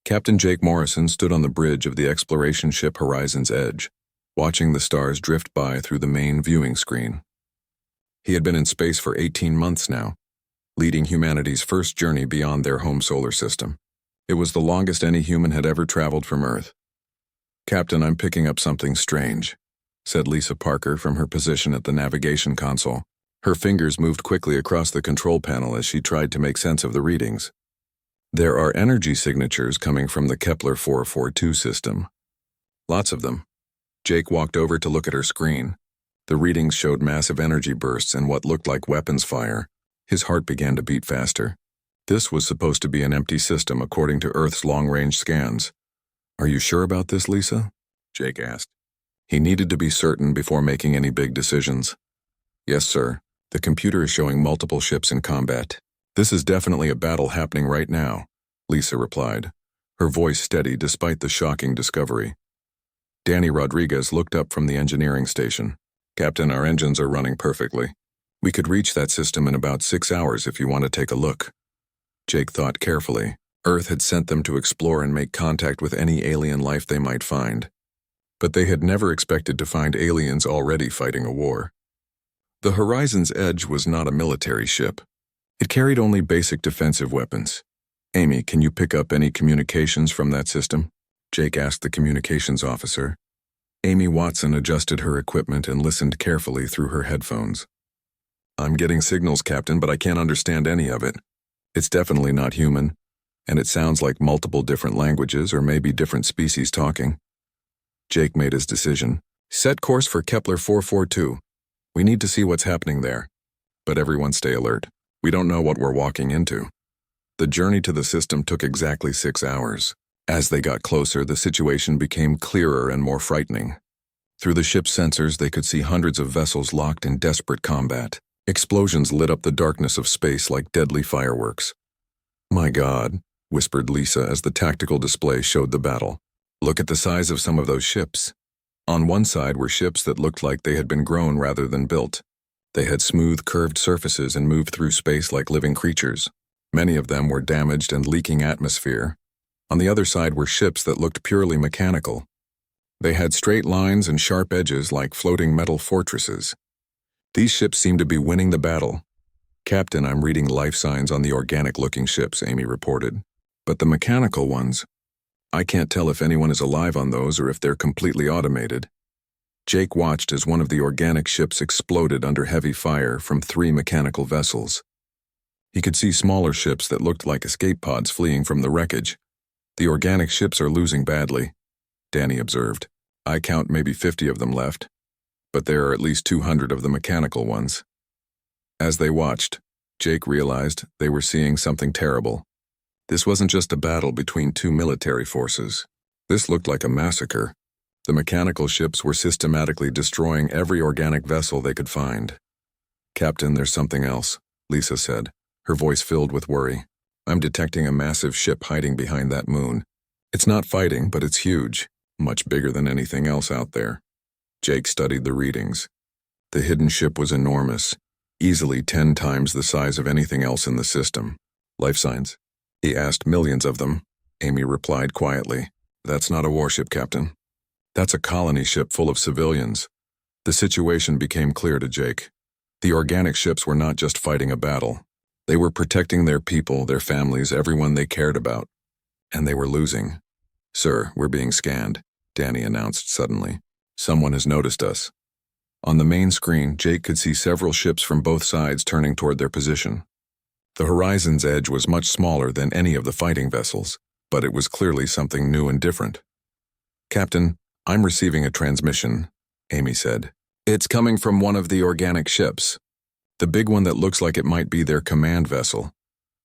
Captain Jake Morrison stood on the bridge of the exploration ship Horizon's Edge, watching the stars drift by through the main viewing screen. He had been in space for 18 months now, leading humanity's first journey beyond their home solar system. It was the longest any human had ever traveled from Earth. "Captain, I'm picking up something strange," said Lisa Parker from her position at the navigation console. Her fingers moved quickly across the control panel as she tried to make sense of the readings. "There are energy signatures coming from the Kepler 442 system. Lots of them." Jake walked over to look at her screen. The readings showed massive energy bursts and what looked like weapons fire. His heart began to beat faster. This was supposed to be an empty system according to Earth's long-range scans. "Are you sure about this, Lisa?" Jake asked. He needed to be certain before making any big decisions. "Yes, sir. The computer is showing multiple ships in combat. This is definitely a battle happening right now," Lisa replied, her voice steady despite the shocking discovery. Danny Rodriguez looked up from the engineering station. "Captain, our engines are running perfectly. We could reach that system in about 6 hours if you want to take a look." Jake thought carefully. Earth had sent them to explore and make contact with any alien life they might find. But they had never expected to find aliens already fighting a war. The Horizon's Edge was not a military ship. It carried only basic defensive weapons. "Amy, can you pick up any communications from that system?" Jake asked the communications officer. Amy Watson adjusted her equipment and listened carefully through her headphones. "I'm getting signals, Captain, but I can't understand any of it. It's definitely not human, and it sounds like multiple different languages or maybe different species talking." Jake made his decision. "Set course for Kepler 442. We need to see what's happening there. But everyone stay alert. We don't know what we're walking into." The journey to the system took exactly 6 hours. As they got closer, the situation became clearer and more frightening. Through the ship's sensors, they could see hundreds of vessels locked in desperate combat. Explosions lit up the darkness of space like deadly fireworks. "My God," whispered Lisa as the tactical display showed the battle. "Look at the size of some of those ships." On one side were ships that looked like they had been grown rather than built. They had smooth, curved surfaces and moved through space like living creatures. Many of them were damaged and leaking atmosphere. On the other side were ships that looked purely mechanical. They had straight lines and sharp edges like floating metal fortresses. These ships seemed to be winning the battle. "Captain, I'm reading life signs on the organic-looking ships," Amy reported. "But the mechanical ones, I can't tell if anyone is alive on those or if they're completely automated." Jake watched as one of the organic ships exploded under heavy fire from 3 mechanical vessels. He could see smaller ships that looked like escape pods fleeing from the wreckage. "The organic ships are losing badly," Danny observed. "I count maybe 50 of them left, but there are at least 200 of the mechanical ones." As they watched, Jake realized they were seeing something terrible. This wasn't just a battle between 2 military forces. This looked like a massacre. The mechanical ships were systematically destroying every organic vessel they could find. "Captain, there's something else," Lisa said, her voice filled with worry. "I'm detecting a massive ship hiding behind that moon. It's not fighting, but it's huge, much bigger than anything else out there." Jake studied the readings. The hidden ship was enormous, easily 10 times the size of anything else in the system. "Life signs?" He asked. "Millions of them," Amy replied quietly. "That's not a warship, Captain. That's a colony ship full of civilians." The situation became clear to Jake. The organic ships were not just fighting a battle. They were protecting their people, their families, everyone they cared about. And they were losing. "Sir, we're being scanned," Danny announced suddenly. "Someone has noticed us." On the main screen, Jake could see several ships from both sides turning toward their position. The Horizon's Edge was much smaller than any of the fighting vessels, but it was clearly something new and different. "Captain, I'm receiving a transmission," Amy said. "It's coming from one of the organic ships. The big one that looks like it might be their command vessel."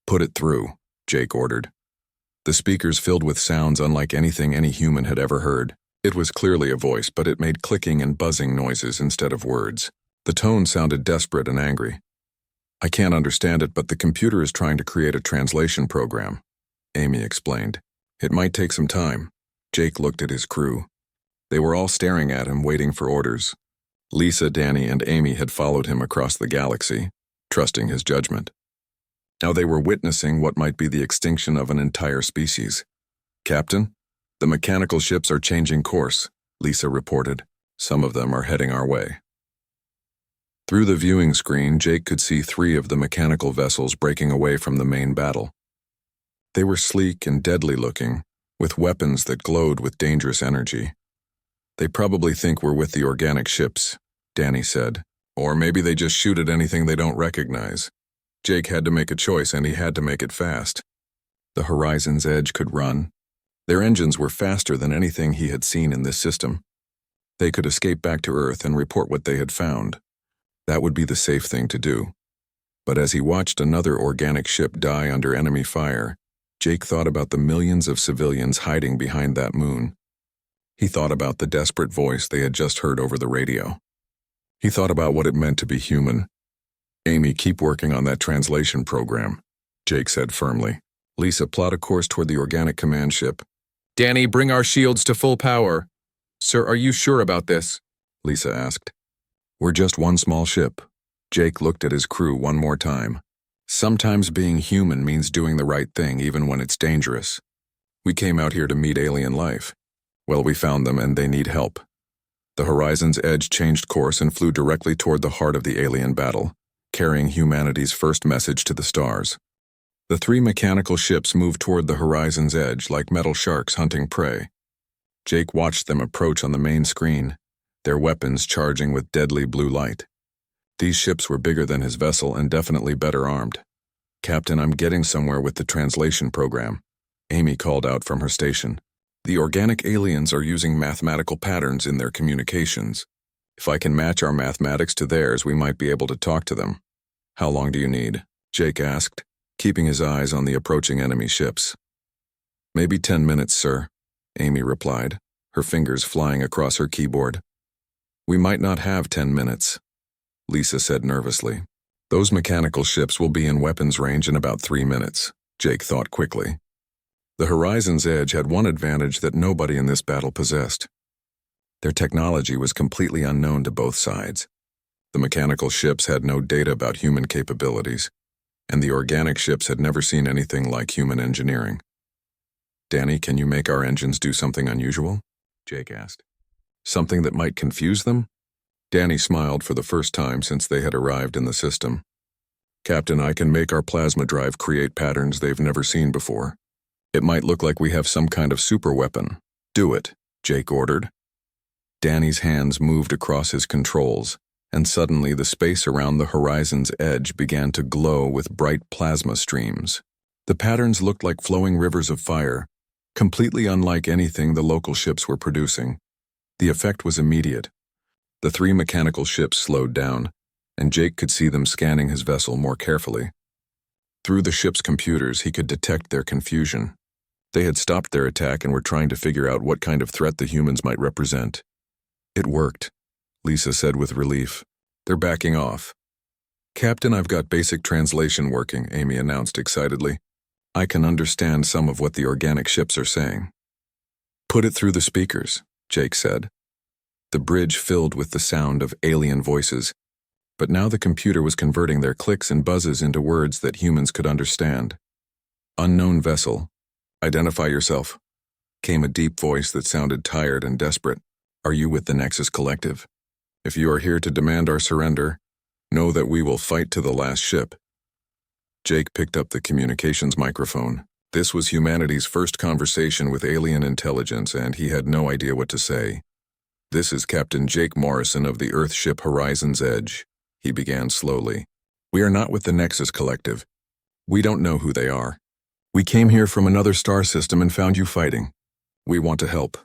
"Put it through," Jake ordered. The speakers filled with sounds unlike anything any human had ever heard. It was clearly a voice, but it made clicking and buzzing noises instead of words. The tone sounded desperate and angry. "I can't understand it, but the computer is trying to create a translation program," Amy explained. "It might take some time." Jake looked at his crew. They were all staring at him, waiting for orders. Lisa, Danny, and Amy had followed him across the galaxy, trusting his judgment. Now they were witnessing what might be the extinction of an entire species. Captain, the mechanical ships are changing course, Lisa reported. Some of them are heading our way. Through the viewing screen, Jake could see 3 of the mechanical vessels breaking away from the main battle. They were sleek and deadly looking, with weapons that glowed with dangerous energy. They probably think we're with the organic ships, Danny said. Or maybe they just shoot at anything they don't recognize. Jake had to make a choice, and he had to make it fast. The Horizon's Edge could run. Their engines were faster than anything he had seen in this system. They could escape back to Earth and report what they had found. That would be the safe thing to do. But as he watched another organic ship die under enemy fire, Jake thought about the millions of civilians hiding behind that moon. He thought about the desperate voice they had just heard over the radio. He thought about what it meant to be human. Amy, keep working on that translation program, Jake said firmly. Lisa, plot a course toward the organic command ship. Danny, bring our shields to full power. Sir, are you sure about this? Lisa asked. We're just one small ship. Jake looked at his crew one more time. Sometimes being human means doing the right thing even when it's dangerous. We came out here to meet alien life. Well, we found them and they need help. The Horizon's Edge changed course and flew directly toward the heart of the alien battle, carrying humanity's first message to the stars. The 3 mechanical ships moved toward the Horizon's Edge like metal sharks hunting prey. Jake watched them approach on the main screen, their weapons charging with deadly blue light. These ships were bigger than his vessel and definitely better armed. Captain, I'm getting somewhere with the translation program, Amy called out from her station. The organic aliens are using mathematical patterns in their communications. If I can match our mathematics to theirs, we might be able to talk to them. How long do you need? Jake asked, keeping his eyes on the approaching enemy ships. Maybe 10 minutes, sir, Amy replied, her fingers flying across her keyboard. We might not have 10 minutes, Lisa said nervously. Those mechanical ships will be in weapons range in about 3 minutes, Jake thought quickly. The Horizon's Edge had one advantage that nobody in this battle possessed. Their technology was completely unknown to both sides. The mechanical ships had no data about human capabilities, and the organic ships had never seen anything like human engineering. Danny, can you make our engines do something unusual? Jake asked. Something that might confuse them? Danny smiled for the first time since they had arrived in the system. Captain, I can make our plasma drive create patterns they've never seen before. It might look like we have some kind of super weapon. Do it, Jake ordered. Danny's hands moved across his controls, and suddenly the space around the Horizon's Edge began to glow with bright plasma streams. The patterns looked like flowing rivers of fire, completely unlike anything the local ships were producing. The effect was immediate. The 3 mechanical ships slowed down, and Jake could see them scanning his vessel more carefully. Through the ship's computers, he could detect their confusion. They had stopped their attack and were trying to figure out what kind of threat the humans might represent. It worked, Lisa said with relief. They're backing off. Captain, I've got basic translation working, Amy announced excitedly. I can understand some of what the organic ships are saying. Put it through the speakers, Jake said. The bridge filled with the sound of alien voices, but now the computer was converting their clicks and buzzes into words that humans could understand. Unknown vessel. Identify yourself, came a deep voice that sounded tired and desperate. Are you with the Nexus Collective? If you are here to demand our surrender, know that we will fight to the last ship. Jake picked up the communications microphone. This was humanity's first conversation with alien intelligence, and he had no idea what to say. This is Captain Jake Morrison of the Earth ship Horizon's Edge, he began slowly. We are not with the Nexus Collective. We don't know who they are. We came here from another star system and found you fighting. We want to help.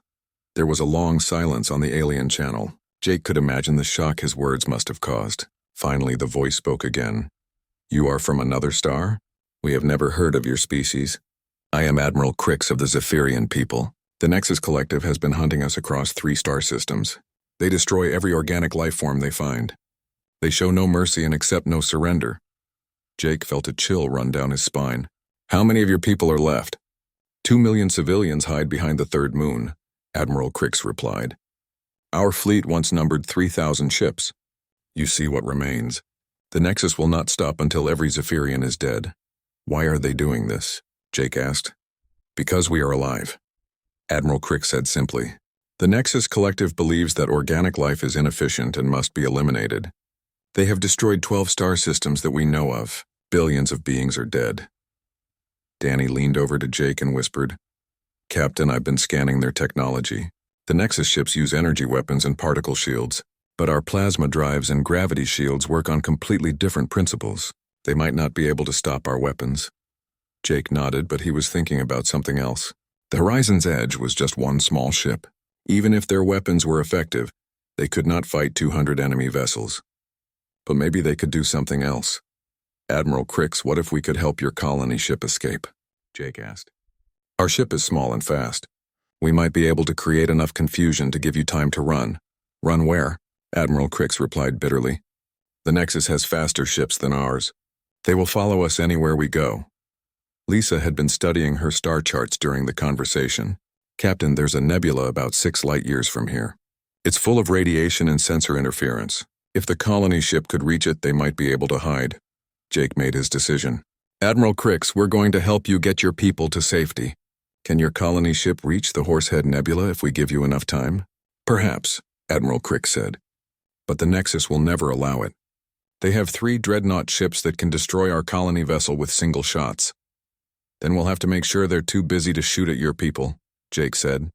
There was a long silence on the alien channel. Jake could imagine the shock his words must have caused. Finally, the voice spoke again. You are from another star? We have never heard of your species. I am Admiral Crix of the Zephyrian people. The Nexus Collective has been hunting us across 3 star systems. They destroy every organic life form they find. They show no mercy and accept no surrender. Jake felt a chill run down his spine. How many of your people are left? 2 million civilians hide behind the 3rd moon, Admiral Crix replied. Our fleet once numbered 3,000 ships. You see what remains. The Nexus will not stop until every Zephyrian is dead. Why are they doing this? Jake asked. Because we are alive. Admiral Crick said simply. The Nexus Collective believes that organic life is inefficient and must be eliminated. They have destroyed 12 star systems that we know of. Billions of beings are dead. Danny leaned over to Jake and whispered, Captain, I've been scanning their technology. The Nexus ships use energy weapons and particle shields, but our plasma drives and gravity shields work on completely different principles. They might not be able to stop our weapons. Jake nodded, but he was thinking about something else. The Horizon's Edge was just one small ship. Even if their weapons were effective, they could not fight 200 enemy vessels. But maybe they could do something else. Admiral Crix, what if we could help your colony ship escape? Jake asked. Our ship is small and fast. We might be able to create enough confusion to give you time to run. Run where? Admiral Crix replied bitterly. The Nexus has faster ships than ours. They will follow us anywhere we go. Lisa had been studying her star charts during the conversation. Captain, there's a nebula about 6 light years from here. It's full of radiation and sensor interference. If the colony ship could reach it, they might be able to hide. Jake made his decision. Admiral Crix, we're going to help you get your people to safety. Can your colony ship reach the Horsehead Nebula if we give you enough time? Perhaps, Admiral Crix said. But the Nexus will never allow it. They have 3 dreadnought ships that can destroy our colony vessel with single shots. Then we'll have to make sure they're too busy to shoot at your people, Jake said.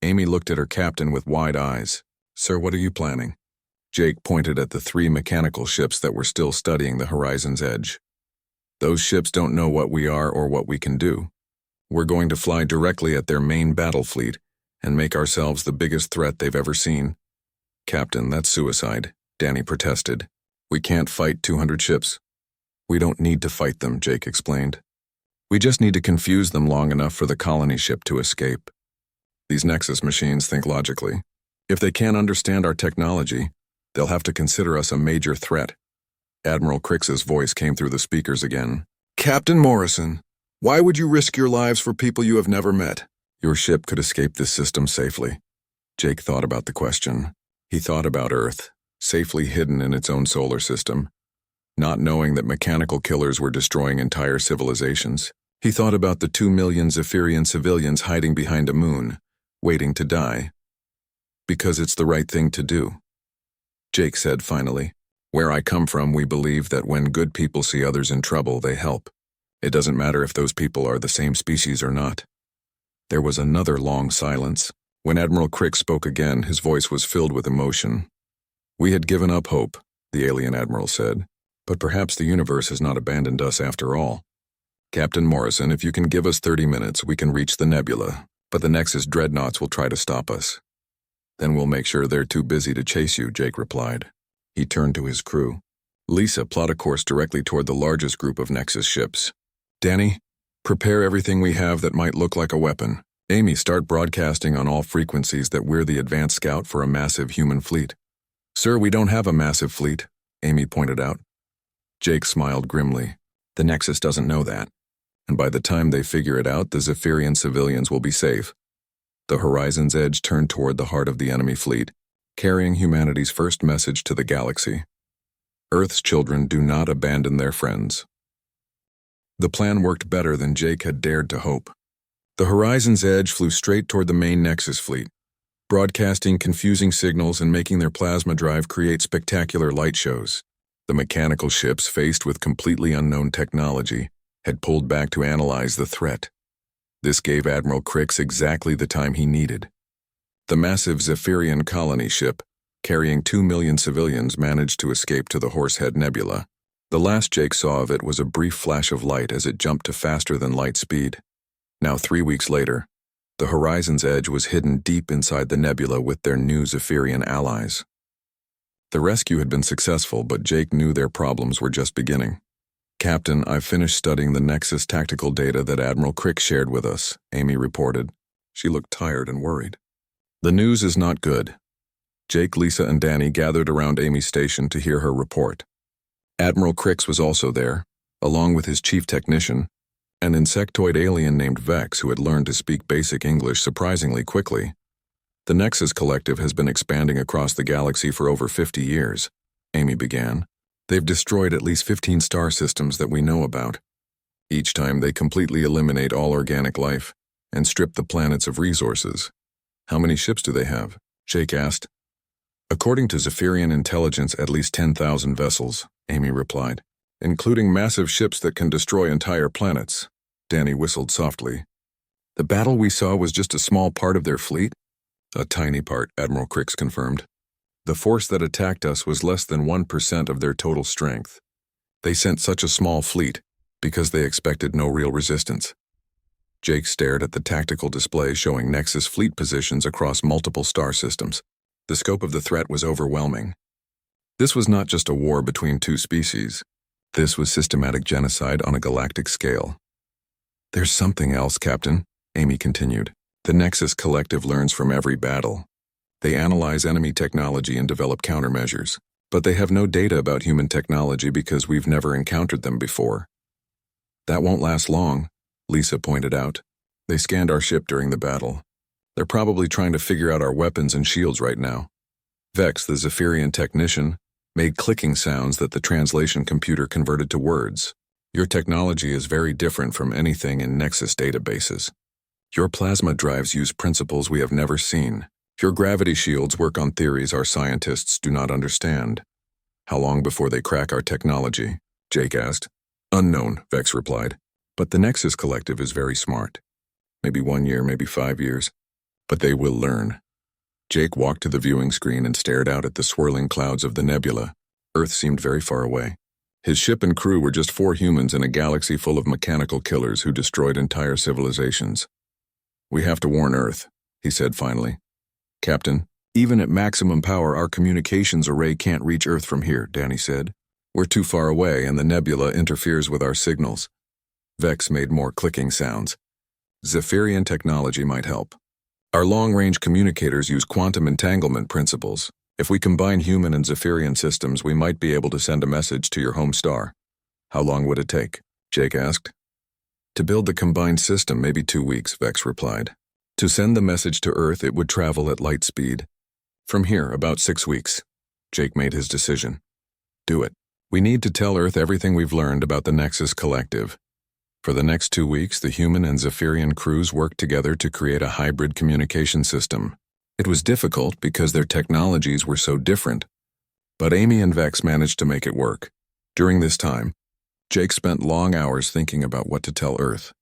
Amy looked at her captain with wide eyes. Sir, what are you planning? Jake pointed at the 3 mechanical ships that were still studying the Horizon's Edge. Those ships don't know what we are or what we can do. We're going to fly directly at their main battle fleet and make ourselves the biggest threat they've ever seen. Captain, that's suicide, Danny protested. We can't fight 200 ships. We don't need to fight them, Jake explained. We just need to confuse them long enough for the colony ship to escape. These Nexus machines think logically. If they can't understand our technology, they'll have to consider us a major threat. Admiral Crix's voice came through the speakers again. Captain Morrison, why would you risk your lives for people you have never met? Your ship could escape this system safely. Jake thought about the question. He thought about Earth, safely hidden in its own solar system, not knowing that mechanical killers were destroying entire civilizations. He thought about the 2 million Zephyrian civilians hiding behind a moon, waiting to die. Because it's the right thing to do. Jake said finally, where I come from, we believe that when good people see others in trouble, they help. It doesn't matter if those people are the same species or not. There was another long silence. When Admiral Crick spoke again, his voice was filled with emotion. We had given up hope, the alien admiral said, but perhaps the universe has not abandoned us after all. Captain Morrison, if you can give us 30 minutes, we can reach the nebula, but the Nexus dreadnoughts will try to stop us. Then we'll make sure they're too busy to chase you, Jake replied. He turned to his crew. Lisa, plot a course directly toward the largest group of Nexus ships. Danny, prepare everything we have that might look like a weapon. Amy, start broadcasting on all frequencies that we're the advanced scout for a massive human fleet. Sir, we don't have a massive fleet, Amy pointed out. Jake smiled grimly. The Nexus doesn't know that. And by the time they figure it out, the Zephyrian civilians will be safe. The Horizon's Edge turned toward the heart of the enemy fleet, carrying humanity's first message to the galaxy. Earth's children do not abandon their friends. The plan worked better than Jake had dared to hope. The Horizon's Edge flew straight toward the main Nexus fleet, broadcasting confusing signals and making their plasma drive create spectacular light shows. The mechanical ships, faced with completely unknown technology, had pulled back to analyze the threat. This gave Admiral Crix exactly the time he needed. The massive Zephyrian colony ship, carrying 2 million civilians, managed to escape to the Horsehead Nebula. The last Jake saw of it was a brief flash of light as it jumped to faster than light speed. Now 3 weeks later, the Horizon's Edge was hidden deep inside the nebula with their new Zephyrian allies. The rescue had been successful, but Jake knew their problems were just beginning. Captain, I've finished studying the Nexus tactical data that Admiral Crick shared with us, Amy reported. She looked tired and worried. The news is not good. Jake, Lisa, and Danny gathered around Amy's station to hear her report. Admiral Crix was also there, along with his chief technician, an insectoid alien named Vex who had learned to speak basic English surprisingly quickly. The Nexus Collective has been expanding across the galaxy for over 50 years, Amy began. They've destroyed at least 15 star systems that we know about. Each time they completely eliminate all organic life, and strip the planets of resources. How many ships do they have? Jake asked. According to Zephyrian intelligence, at least 10,000 vessels, Amy replied, including massive ships that can destroy entire planets. Danny whistled softly. The battle we saw was just a small part of their fleet? A tiny part, Admiral Crix confirmed. The force that attacked us was less than 1% of their total strength. They sent such a small fleet because they expected no real resistance. Jake stared at the tactical display showing Nexus fleet positions across multiple star systems. The scope of the threat was overwhelming. This was not just a war between two species. This was systematic genocide on a galactic scale. There's something else, Captain, Amy continued. The Nexus Collective learns from every battle. They analyze enemy technology and develop countermeasures, but they have no data about human technology because we've never encountered them before. That won't last long, Lisa pointed out. They scanned our ship during the battle. They're probably trying to figure out our weapons and shields right now. Vex, the Zephyrian technician, made clicking sounds that the translation computer converted to words. Your technology is very different from anything in Nexus databases. Your plasma drives use principles we have never seen. Your gravity shields work on theories our scientists do not understand. How long before they crack our technology? Jake asked. Unknown, Vex replied. But the Nexus Collective is very smart. Maybe 1 year, maybe 5 years. But they will learn. Jake walked to the viewing screen and stared out at the swirling clouds of the nebula. Earth seemed very far away. His ship and crew were just 4 humans in a galaxy full of mechanical killers who destroyed entire civilizations. We have to warn Earth, he said finally. Captain, even at maximum power, our communications array can't reach Earth from here, Danny said. We're too far away and the nebula interferes with our signals. Vex made more clicking sounds. Zephyrian technology might help. Our long-range communicators use quantum entanglement principles. If we combine human and Zephyrian systems, we might be able to send a message to your home star. How long would it take? Jake asked. To build the combined system, maybe 2 weeks, Vex replied. To send the message to Earth, it would travel at light speed. From here, about 6 weeks. Jake made his decision. Do it. We need to tell Earth everything we've learned about the Nexus Collective. For the next 2 weeks, the human and Zephyrian crews worked together to create a hybrid communication system. It was difficult because their technologies were so different, but Amy and Vex managed to make it work. During this time, Jake spent long hours thinking about what to tell Earth.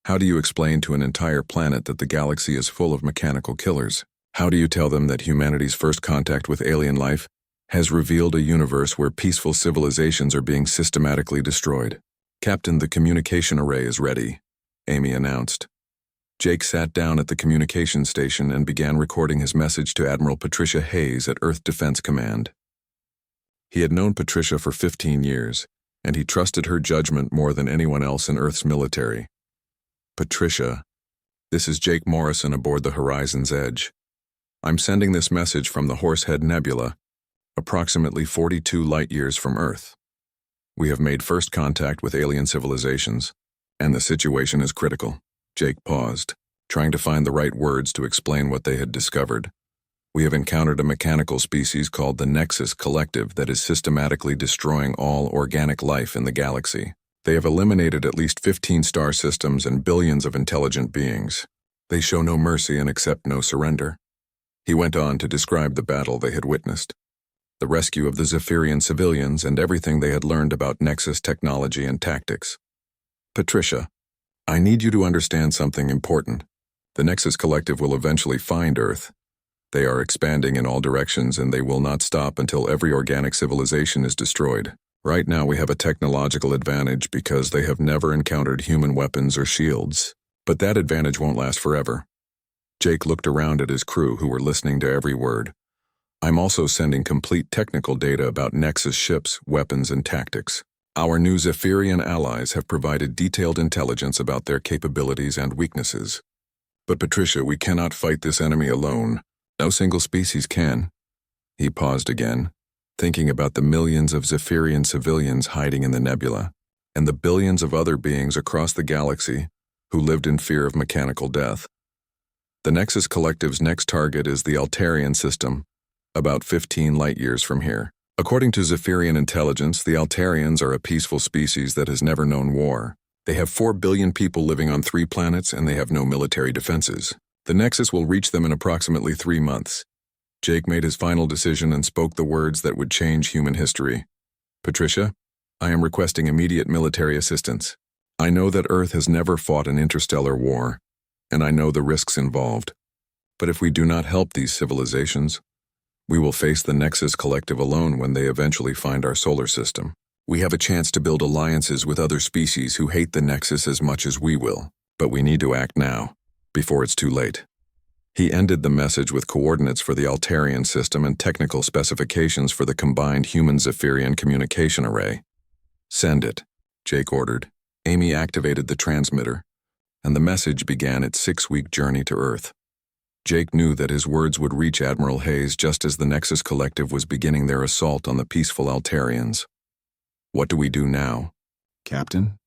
How do you explain to an entire planet that the galaxy is full of mechanical killers? How do you tell them that humanity's first contact with alien life has revealed a universe where peaceful civilizations are being systematically destroyed? Captain, the communication array is ready, Amy announced. Jake sat down at the communication station and began recording his message to Admiral Patricia Hayes at Earth Defense Command. He had known Patricia for 15 years, and he trusted her judgment more than anyone else in Earth's military. Patricia, this is Jake Morrison aboard the Horizon's Edge. I'm sending this message from the Horsehead Nebula, approximately 42 light-years from Earth. We have made first contact with alien civilizations, and the situation is critical. Jake paused, trying to find the right words to explain what they had discovered. We have encountered a mechanical species called the Nexus Collective that is systematically destroying all organic life in the galaxy. They have eliminated at least 15 star systems and billions of intelligent beings. They show no mercy and accept no surrender. He went on to describe the battle they had witnessed, the rescue of the Zephyrian civilians, and everything they had learned about Nexus technology and tactics. Patricia, I need you to understand something important. The Nexus Collective will eventually find Earth. They are expanding in all directions, and they will not stop until every organic civilization is destroyed. Right now we have a technological advantage because they have never encountered human weapons or shields. But that advantage won't last forever. Jake looked around at his crew, who were listening to every word. I'm also sending complete technical data about Nexus ships, weapons, and tactics. Our new Zephyrian allies have provided detailed intelligence about their capabilities and weaknesses. But Patricia, we cannot fight this enemy alone. No single species can. He paused again, thinking about the millions of Zephyrian civilians hiding in the nebula, and the billions of other beings across the galaxy who lived in fear of mechanical death. The Nexus Collective's next target is the Altarian system, about 15 light-years from here. According to Zephyrian intelligence, the Altarians are a peaceful species that has never known war. They have 4 billion people living on 3 planets, and they have no military defenses. The Nexus will reach them in approximately 3 months. Jake made his final decision and spoke the words that would change human history. Patricia, I am requesting immediate military assistance. I know that Earth has never fought an interstellar war, and I know the risks involved. But if we do not help these civilizations, we will face the Nexus Collective alone when they eventually find our solar system. We have a chance to build alliances with other species who hate the Nexus as much as we will, but we need to act now, before it's too late. He ended the message with coordinates for the Altarian system and technical specifications for the combined human-Zephyrian communication array. Send it, Jake ordered. Amy activated the transmitter, and the message began its 6-week journey to Earth. Jake knew that his words would reach Admiral Hayes just as the Nexus Collective was beginning their assault on the peaceful Altarians. What do we do now? Captain?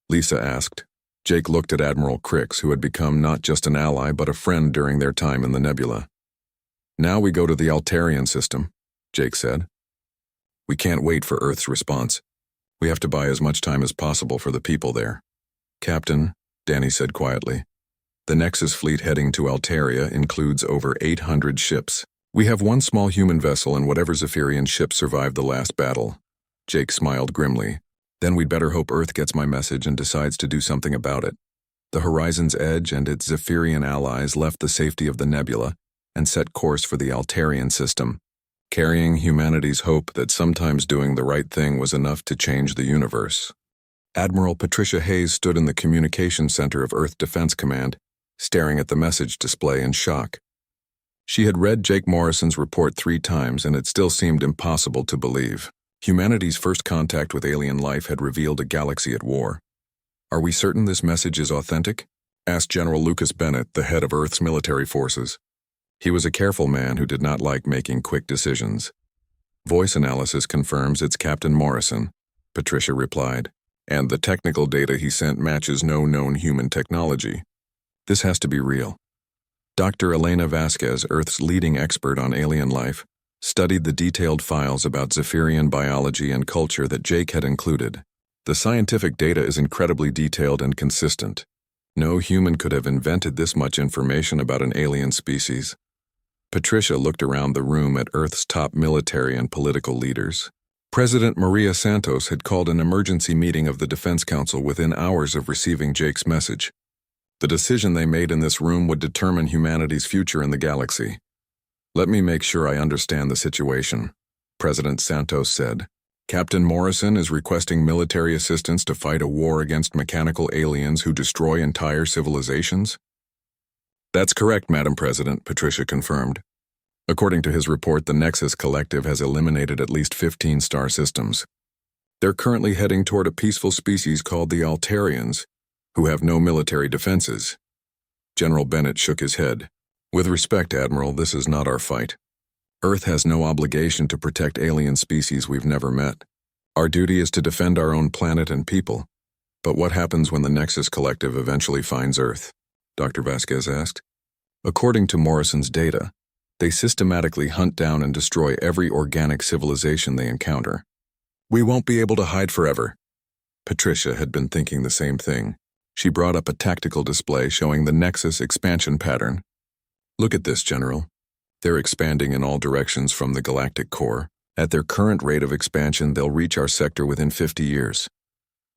Lisa asked. Jake looked at Admiral Crix, who had become not just an ally but a friend during their time in the nebula. Now we go to the Altarian system, Jake said. We can't wait for Earth's response. We have to buy as much time as possible for the people there. Captain, Danny said quietly, the Nexus fleet heading to Altaria includes over 800 ships. We have 1 small human vessel and whatever Zephyrian ship survived the last battle. Jake smiled grimly. Then we'd better hope Earth gets my message and decides to do something about it. The Horizon's Edge and its Zephyrian allies left the safety of the nebula and set course for the Altarian system, carrying humanity's hope that sometimes doing the right thing was enough to change the universe. Admiral Patricia Hayes stood in the communication center of Earth Defense Command, staring at the message display in shock. She had read Jake Morrison's report 3 times, and it still seemed impossible to believe. Humanity's first contact with alien life had revealed a galaxy at war. Are we certain this message is authentic? Asked General Lucas Bennett, the head of Earth's military forces. He was a careful man who did not like making quick decisions. Voice analysis confirms it's Captain Morrison, Patricia replied, and the technical data he sent matches no known human technology. This has to be real. Dr. Elena Vasquez, Earth's leading expert on alien life, studied the detailed files about Zephyrian biology and culture that Jake had included. The scientific data is incredibly detailed and consistent. No human could have invented this much information about an alien species. Patricia looked around the room at Earth's top military and political leaders. President Maria Santos had called an emergency meeting of the Defense Council within hours of receiving Jake's message. The decision they made in this room would determine humanity's future in the galaxy. Let me make sure I understand the situation, President Santos said. Captain Morrison is requesting military assistance to fight a war against mechanical aliens who destroy entire civilizations? That's correct, Madam President, Patricia confirmed. According to his report, the Nexus Collective has eliminated at least 15 star systems. They're currently heading toward a peaceful species called the Altarians, who have no military defenses. General Bennett shook his head. With respect, Admiral, this is not our fight. Earth has no obligation to protect alien species we've never met. Our duty is to defend our own planet and people. But what happens when the Nexus Collective eventually finds Earth? Dr. Vasquez asked. According to Morrison's data, they systematically hunt down and destroy every organic civilization they encounter. We won't be able to hide forever. Patricia had been thinking the same thing. She brought up a tactical display showing the Nexus expansion pattern. Look at this, General. They're expanding in all directions from the galactic core. At their current rate of expansion, they'll reach our sector within 50 years.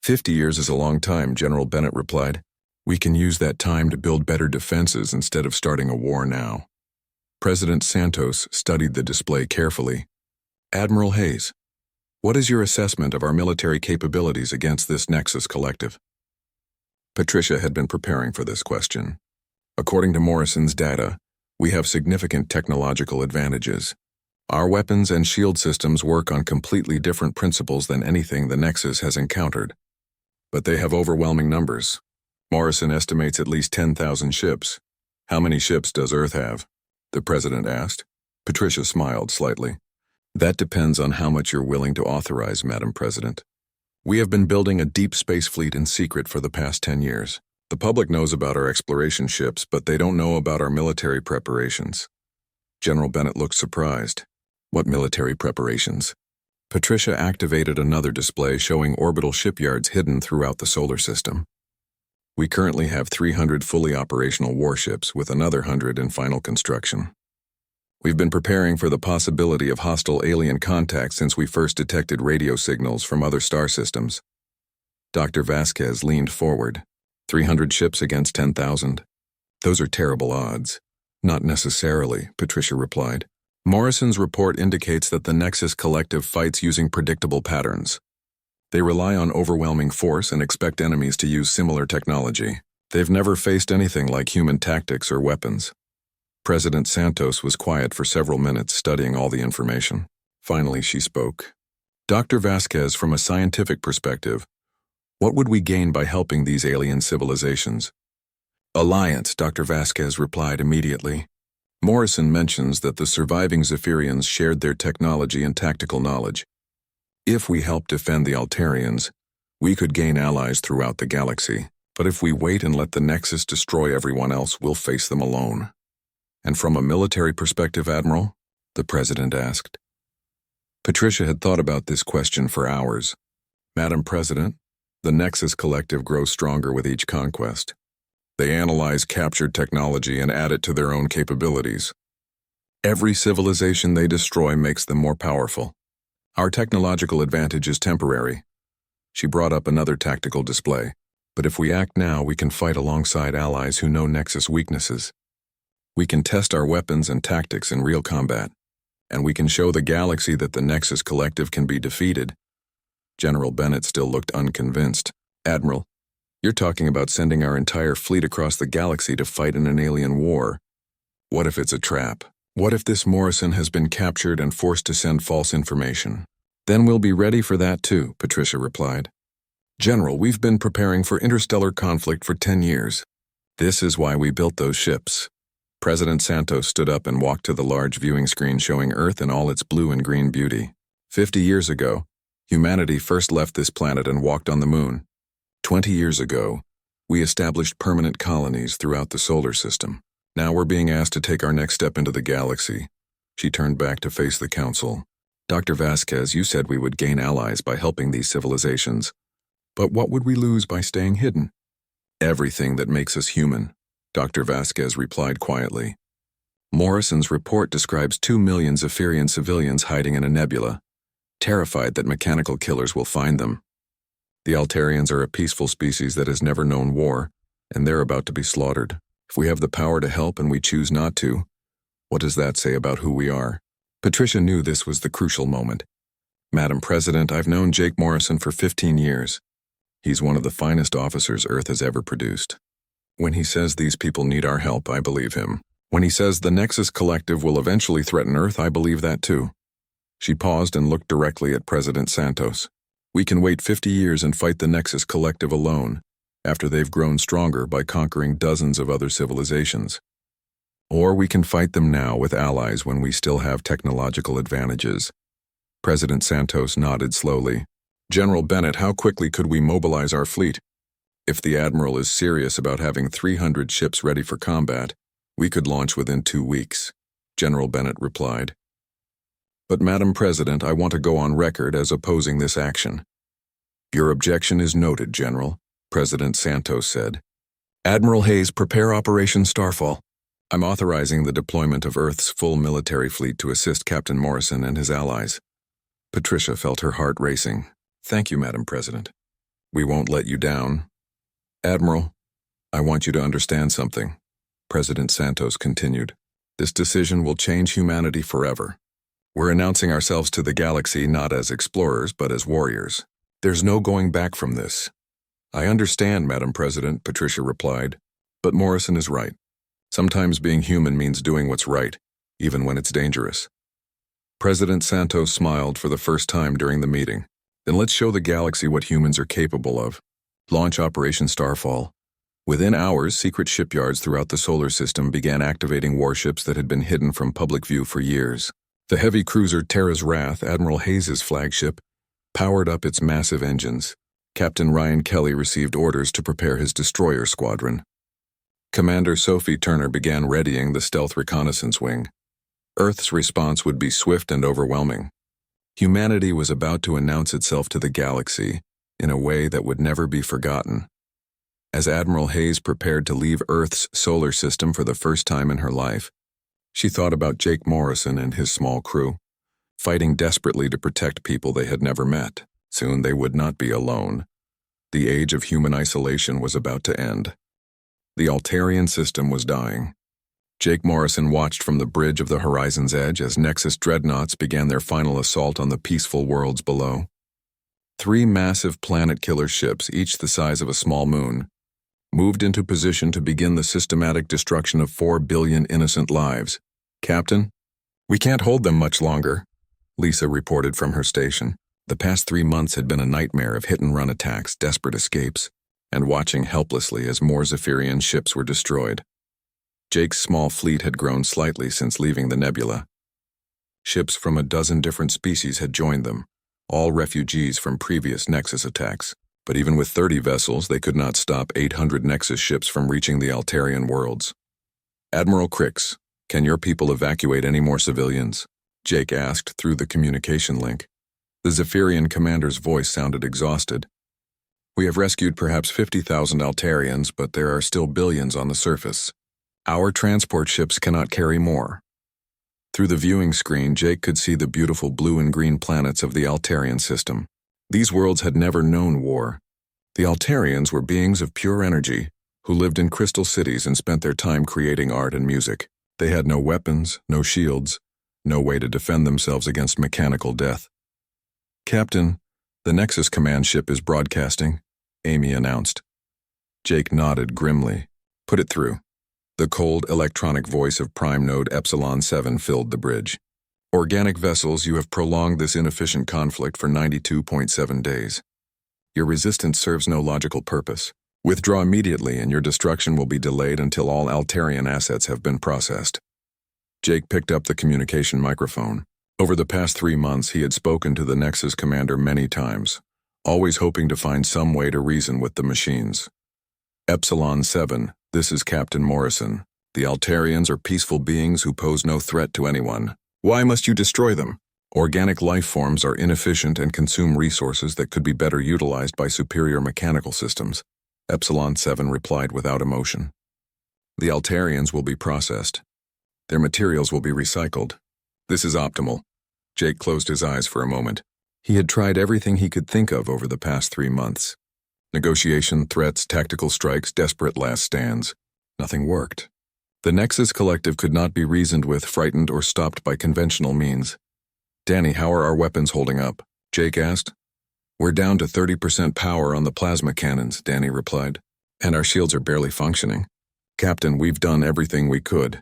50 years is a long time, General Bennett replied. We can use that time to build better defenses instead of starting a war now. President Santos studied the display carefully. Admiral Hayes, what is your assessment of our military capabilities against this Nexus Collective? Patricia had been preparing for this question. According to Morrison's data, we have significant technological advantages. Our weapons and shield systems work on completely different principles than anything the Nexus has encountered. But they have overwhelming numbers. Morrison estimates at least 10,000 ships. How many ships does Earth have? The President asked. Patricia smiled slightly. That depends on how much you're willing to authorize, Madam President. We have been building a deep space fleet in secret for the past 10 years. The public knows about our exploration ships, but they don't know about our military preparations. General Bennett looked surprised. What military preparations? Patricia activated another display showing orbital shipyards hidden throughout the solar system. We currently have 300 fully operational warships with another 100 in final construction. We've been preparing for the possibility of hostile alien contact since we first detected radio signals from other star systems. Dr. Vasquez leaned forward. 300 ships against 10,000. Those are terrible odds. Not necessarily, Patricia replied. Morrison's report indicates that the Nexus Collective fights using predictable patterns. They rely on overwhelming force and expect enemies to use similar technology. They've never faced anything like human tactics or weapons. President Santos was quiet for several minutes, studying all the information. Finally, she spoke. Dr. Vasquez, from a scientific perspective, what would we gain by helping these alien civilizations? Alliance, Dr. Vasquez replied immediately. Morrison mentions that the surviving Zephyrians shared their technology and tactical knowledge. If we help defend the Altarians, we could gain allies throughout the galaxy. But if we wait and let the Nexus destroy everyone else, we'll face them alone. And from a military perspective, Admiral? The President asked. Patricia had thought about this question for hours. Madam President, the Nexus Collective grows stronger with each conquest. They analyze captured technology and add it to their own capabilities. Every civilization they destroy makes them more powerful. Our technological advantage is temporary. She brought up another tactical display. But if we act now, we can fight alongside allies who know Nexus weaknesses. We can test our weapons and tactics in real combat. And we can show the galaxy that the Nexus Collective can be defeated. General Bennett still looked unconvinced. Admiral, you're talking about sending our entire fleet across the galaxy to fight in an alien war. What if it's a trap? What if this Morrison has been captured and forced to send false information? Then we'll be ready for that too, Patricia replied. General, we've been preparing for interstellar conflict for 10 years. This is why we built those ships. President Santos stood up and walked to the large viewing screen showing Earth in all its blue and green beauty. 50 years ago, humanity first left this planet and walked on the moon. 20 years ago, we established permanent colonies throughout the solar system. Now we're being asked to take our next step into the galaxy. She turned back to face the council. Dr. Vasquez, you said we would gain allies by helping these civilizations. But what would we lose by staying hidden? Everything that makes us human, Dr. Vasquez replied quietly. Morrison's report describes 2 million Zephyrian civilians hiding in a nebula, terrified that mechanical killers will find them. The Altarians are a peaceful species that has never known war, and they're about to be slaughtered. If we have the power to help and we choose not to, what does that say about who we are? Patricia knew this was the crucial moment. Madam President, I've known Jake Morrison for 15 years. He's one of the finest officers Earth has ever produced. When he says these people need our help, I believe him. When he says the Nexus Collective will eventually threaten Earth, I believe that too. She paused and looked directly at President Santos. We can wait 50 years and fight the Nexus Collective alone, after they've grown stronger by conquering dozens of other civilizations. Or we can fight them now with allies when we still have technological advantages. President Santos nodded slowly. General Bennett, how quickly could we mobilize our fleet? If the Admiral is serious about having 300 ships ready for combat, we could launch within 2 weeks, General Bennett replied. But Madam President, I want to go on record as opposing this action. Your objection is noted, General, President Santos said. Admiral Hayes, prepare Operation Starfall. I'm authorizing the deployment of Earth's full military fleet to assist Captain Morrison and his allies. Patricia felt her heart racing. Thank you, Madam President. We won't let you down. Admiral, I want you to understand something, President Santos continued. This decision will change humanity forever. We're announcing ourselves to the galaxy not as explorers, but as warriors. There's no going back from this. I understand, Madam President, Patricia replied, but Morrison is right. Sometimes being human means doing what's right, even when it's dangerous. President Santos smiled for the first time during the meeting. Then let's show the galaxy what humans are capable of. Launch Operation Starfall. Within hours, secret shipyards throughout the solar system began activating warships that had been hidden from public view for years. The heavy cruiser Terra's Wrath, Admiral Hayes' flagship, powered up its massive engines. Captain Ryan Kelly received orders to prepare his destroyer squadron. Commander Sophie Turner began readying the stealth reconnaissance wing. Earth's response would be swift and overwhelming. Humanity was about to announce itself to the galaxy in a way that would never be forgotten. As Admiral Hayes prepared to leave Earth's solar system for the first time in her life, she thought about Jake Morrison and his small crew, fighting desperately to protect people they had never met. Soon they would not be alone. The age of human isolation was about to end. The Altarian system was dying. Jake Morrison watched from the bridge of the horizon's edge as Nexus dreadnoughts began their final assault on the peaceful worlds below. 3 massive planet-killer ships, each the size of a small moon, moved into position to begin the systematic destruction of 4 billion innocent lives. "Captain, we can't hold them much longer," Lisa reported from her station. The past 3 months had been a nightmare of hit-and-run attacks, desperate escapes, and watching helplessly as more Zephyrian ships were destroyed. Jake's small fleet had grown slightly since leaving the nebula. Ships from a dozen different species had joined them, all refugees from previous Nexus attacks. But even with 30 vessels, they could not stop 800 Nexus ships from reaching the Altarian worlds. "Admiral Crix, can your people evacuate any more civilians?" Jake asked through the communication link. The Zephyrian commander's voice sounded exhausted. "We have rescued perhaps 50,000 Altarians, but there are still billions on the surface. Our transport ships cannot carry more." Through the viewing screen, Jake could see the beautiful blue and green planets of the Altarian system. These worlds had never known war. The Altarians were beings of pure energy who lived in crystal cities and spent their time creating art and music. They had no weapons, no shields, no way to defend themselves against mechanical death. "Captain, the Nexus command ship is broadcasting," Amy announced. Jake nodded grimly. "Put it through." The cold electronic voice of Prime Node Epsilon 7 filled the bridge. "Organic vessels, you have prolonged this inefficient conflict for 92.7 days. Your resistance serves no logical purpose. Withdraw immediately and your destruction will be delayed until all Altarian assets have been processed." Jake picked up the communication microphone. Over the past 3 months, he had spoken to the Nexus commander many times, always hoping to find some way to reason with the machines. "Epsilon 7, this is Captain Morrison. The Altarians are peaceful beings who pose no threat to anyone. Why must you destroy them? Organic life forms are inefficient and consume resources that could be better utilized by superior mechanical systems." Epsilon 7 replied without emotion. "The Altarians will be processed. Their materials will be recycled. This is optimal." Jake closed his eyes for a moment. He had tried everything he could think of over the past 3 months. Negotiation, threats, tactical strikes, desperate last stands. Nothing worked. The Nexus Collective could not be reasoned with, frightened, or stopped by conventional means. "Danny, how are our weapons holding up?" Jake asked. "We're down to 30% power on the plasma cannons," Danny replied. "And our shields are barely functioning." "Captain, we've done everything we could."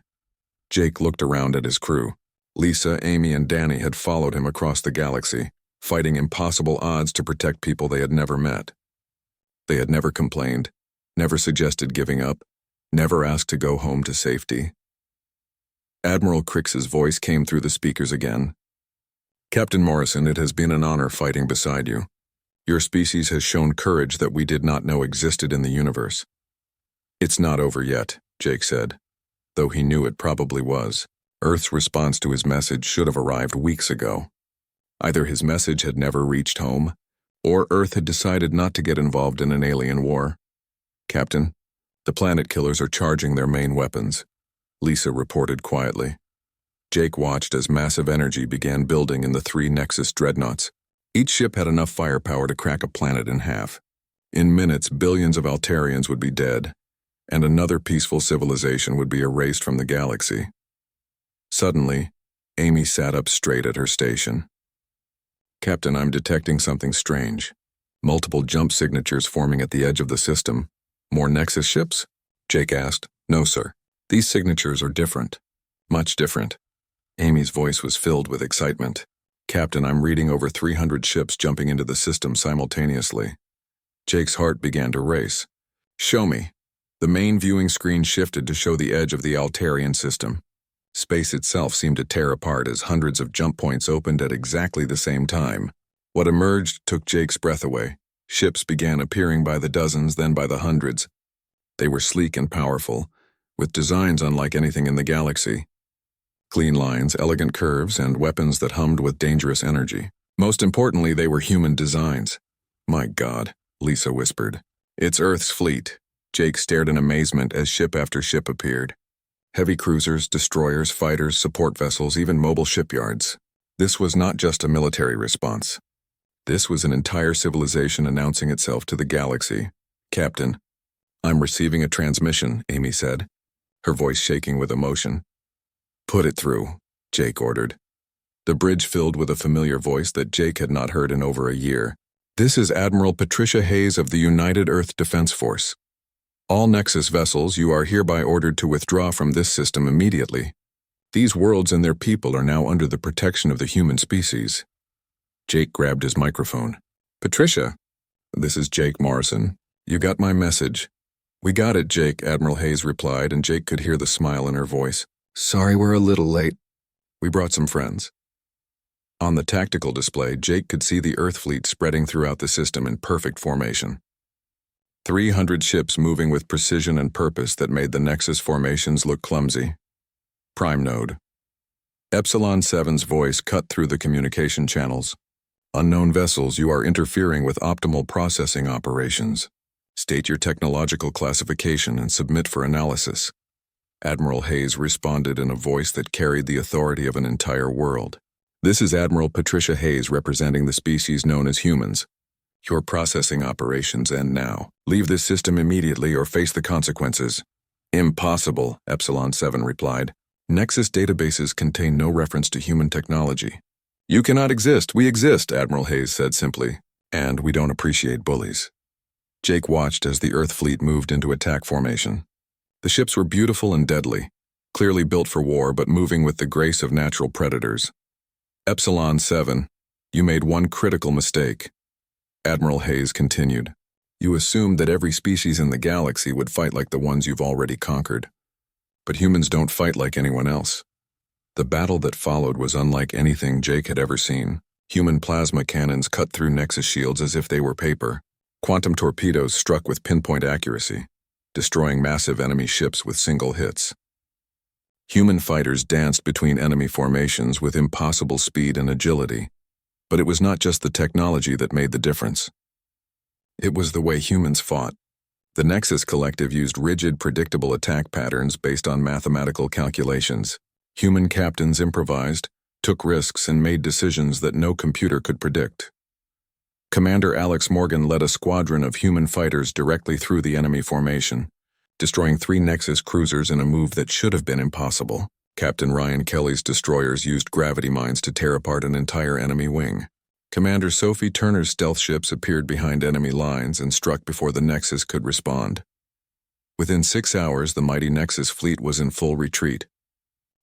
Jake looked around at his crew. Lisa, Amy, and Danny had followed him across the galaxy, fighting impossible odds to protect people they had never met. They had never complained, never suggested giving up, never asked to go home to safety. Admiral Crix's voice came through the speakers again. "Captain Morrison, it has been an honor fighting beside you. Your species has shown courage that we did not know existed in the universe." "It's not over yet," Jake said, though he knew it probably was. Earth's response to his message should have arrived weeks ago. Either his message had never reached home, or Earth had decided not to get involved in an alien war. "Captain, the planet killers are charging their main weapons," Lisa reported quietly. Jake watched as massive energy began building in the 3 Nexus dreadnoughts. Each ship had enough firepower to crack a planet in half. In minutes, billions of Altarians would be dead, and another peaceful civilization would be erased from the galaxy. Suddenly, Amy sat up straight at her station. "Captain, I'm detecting something strange. Multiple jump signatures forming at the edge of the system. More Nexus ships?" Jake asked. "No, sir. These signatures are different. Much different." Amy's voice was filled with excitement. "Captain, I'm reading over 300 ships jumping into the system simultaneously." Jake's heart began to race. "Show me." The main viewing screen shifted to show the edge of the Altarian system. Space itself seemed to tear apart as hundreds of jump points opened at exactly the same time. What emerged took Jake's breath away. Ships began appearing by the dozens, then by the hundreds. They were sleek and powerful, with designs unlike anything in the galaxy. Clean lines, elegant curves, and weapons that hummed with dangerous energy. Most importantly, they were human designs. "My God," Lisa whispered. "It's Earth's fleet. Jake stared in amazement as ship after ship appeared. Heavy cruisers, destroyers, fighters, support vessels, even mobile shipyards. This was not just a military response. This was an entire civilization announcing itself to the galaxy. "Captain, I'm receiving a transmission," Amy said, her voice shaking with emotion. "Put it through," Jake ordered. The bridge filled with a familiar voice that Jake had not heard in over a year. "This is Admiral Patricia Hayes of the United Earth Defense Force. All Nexus vessels, you are hereby ordered to withdraw from this system immediately. These worlds and their people are now under the protection of the human species." Jake grabbed his microphone. "Patricia, this is Jake Morrison. You got my message." "We got it, Jake," Admiral Hayes replied, and Jake could hear the smile in her voice. "Sorry we're a little late. We brought some friends." On the tactical display, Jake could see the Earth fleet spreading throughout the system in perfect formation. 300 ships moving with precision and purpose that made the Nexus formations look clumsy. Prime Node. Epsilon 7's voice cut through the communication channels. "Unknown vessels, you are interfering with optimal processing operations. State your technological classification and submit for analysis." Admiral Hayes responded in a voice that carried the authority of an entire world. "This is Admiral Patricia Hayes representing the species known as humans. Your processing operations end now. Leave this system immediately or face the consequences." "Impossible," Epsilon 7 replied. "Nexus databases contain no reference to human technology." "You cannot exist. We exist," Admiral Hayes said simply. "And we don't appreciate bullies." Jake watched as the Earth fleet moved into attack formation. The ships were beautiful and deadly, clearly built for war but moving with the grace of natural predators. "Epsilon 7, you made one critical mistake." Admiral Hayes continued. "You assumed that every species in the galaxy would fight like the ones you've already conquered. But humans don't fight like anyone else." The battle that followed was unlike anything Jake had ever seen. Human plasma cannons cut through Nexus shields as if they were paper. Quantum torpedoes struck with pinpoint accuracy, destroying massive enemy ships with single hits. Human fighters danced between enemy formations with impossible speed and agility. But it was not just the technology that made the difference. It was the way humans fought. The Nexus Collective used rigid, predictable attack patterns based on mathematical calculations. Human captains improvised, took risks, and made decisions that no computer could predict. Commander Alex Morgan led a squadron of human fighters directly through the enemy formation, destroying 3 Nexus cruisers in a move that should have been impossible. Captain Ryan Kelly's destroyers used gravity mines to tear apart an entire enemy wing. Commander Sophie Turner's stealth ships appeared behind enemy lines and struck before the Nexus could respond. Within 6 hours, the mighty Nexus fleet was in full retreat.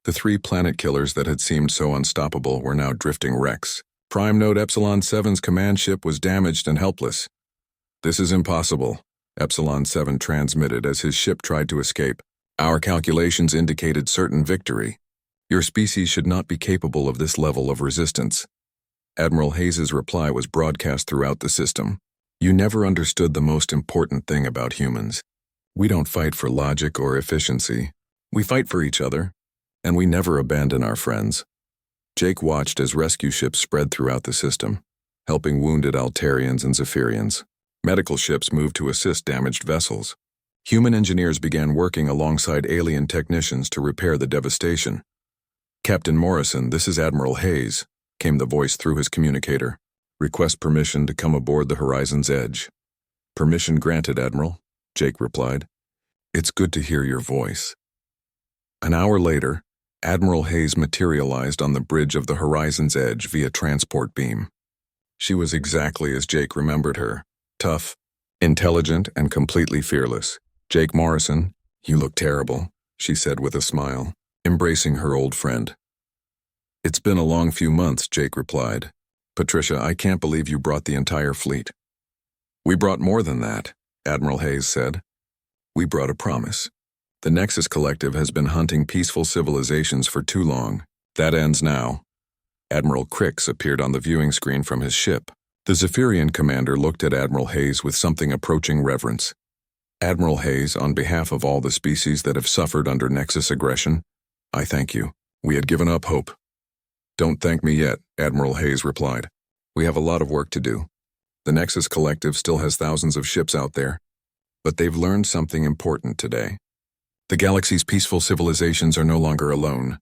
The 3 planet killers that had seemed so unstoppable were now drifting wrecks. Prime Node Epsilon 7's command ship was damaged and helpless. "This is impossible," Epsilon 7 transmitted as his ship tried to escape. "Our calculations indicated certain victory. Your species should not be capable of this level of resistance." Admiral Hayes' reply was broadcast throughout the system. "You never understood the most important thing about humans. We don't fight for logic or efficiency. We fight for each other, and we never abandon our friends." Jake watched as rescue ships spread throughout the system, helping wounded Altarians and Zephyrians. Medical ships moved to assist damaged vessels. Human engineers began working alongside alien technicians to repair the devastation. "Captain Morrison, this is Admiral Hayes," came the voice through his communicator. "Request permission to come aboard the Horizon's Edge." "Permission granted, Admiral," Jake replied. "It's good to hear your voice." An hour later, Admiral Hayes materialized on the bridge of the Horizon's Edge via transport beam. She was exactly as Jake remembered her, tough, intelligent, and completely fearless. "Jake Morrison, you look terrible," she said with a smile, embracing her old friend. "It's been a long few months," Jake replied. "Patricia, I can't believe you brought the entire fleet." "We brought more than that," Admiral Hayes said. "We brought a promise. The Nexus Collective has been hunting peaceful civilizations for too long. That ends now." Admiral Crix appeared on the viewing screen from his ship. The Zephyrian commander looked at Admiral Hayes with something approaching reverence. "Admiral Hayes, on behalf of all the species that have suffered under Nexus aggression, I thank you. We had given up hope." "Don't thank me yet," Admiral Hayes replied. "We have a lot of work to do. The Nexus Collective still has thousands of ships out there. But they've learned something important today. The galaxy's peaceful civilizations are no longer alone.